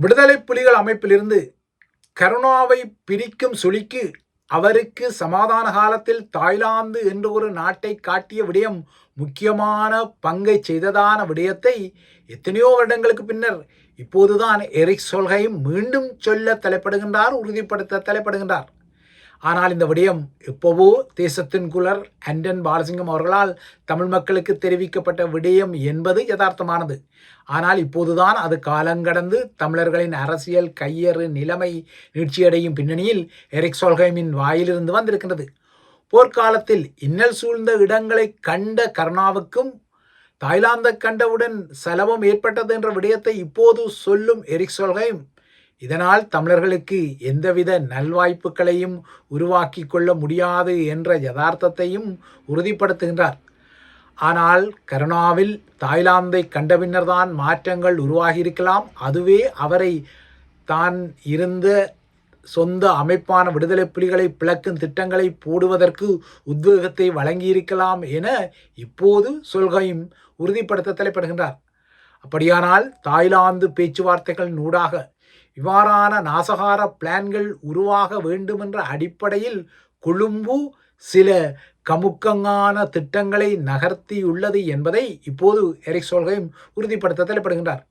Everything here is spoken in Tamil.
விடுதலை புலிகள் அமைப்பிலிருந்து கருணாவை பிரிக்கும் சுழிக்கு அவருக்கு சமாதான காலத்தில் தாய்லாந்து என்ற ஒரு நாட்டை காட்டிய விடயம் முக்கியமான பங்கை செய்ததான விடயத்தை எத்தனையோ வருடங்களுக்கு பின்னர் இப்போதுதான் எரிக் சொல்ஹெய்ம் மீண்டும் சொல்ல தலைப்படுகின்றார், உறுதிப்படுத்த தலைப்படுகின்றார். ஆனால் இந்த விடயம் எப்போவோ தேசத்தின் குலர் அண்டன் பாலசிங்கம் அவர்களால் தமிழ் மக்களுக்கு தெரிவிக்கப்பட்ட விடயம் என்பது யதார்த்தமானது. ஆனால் இப்போதுதான் அது காலங்கடந்து தமிழர்களின் அரசியல் கையறு நிலைமை நீட்சியடையும் பின்னணியில் எரிக் சொல்ஹெய்மின் வாயிலிருந்து வந்திருக்கின்றது. போர்க்காலத்தில் இன்னல் சூழ்ந்த இடங்களை கண்ட கருணாவுக்கும் தாய்லாந்தை கண்டவுடன் சலபம் ஏற்பட்டது என்ற விடயத்தை இப்போது சொல்லும் எரிக் சொல்ஹெய்ம் இதனால் தமிழர்களுக்கு எந்தவித நல்வாய்ப்புகளையும் உருவாக்கி கொள்ள முடியாது என்ற யதார்த்தத்தையும் உறுதிப்படுத்துகின்றார். ஆனால் கருணாவில் தாய்லாந்தை கண்ட பின்னர்தான் மாற்றங்கள் உருவாகியிருக்கலாம். அதுவே அவரை தான் இருந்த சொந்த அமைப்பான விடுதலை புலிகளை பிளக்கும் திட்டங்களை போடுவதற்கு உத்வேகத்தை வழங்கியிருக்கலாம் என இப்போது சொல்ஹெய்ம் உறுதிப்படுத்த தலைப்படுகின்றார். அப்படியானால் தாய்லாந்து பேச்சுவார்த்தைகளின் ஊடாக இவ்வாறான நாசகார பிளான்கள் உருவாக வேண்டுமென்ற அடிப்படையில் கொழும்பு சில கமுக்கங்கான திட்டங்களை நகர்த்தியுள்ளது என்பதை இப்போது எரிக் சொல்ஹெய்ம் உறுதிப்படுத்த தலைப்படுகின்றார்.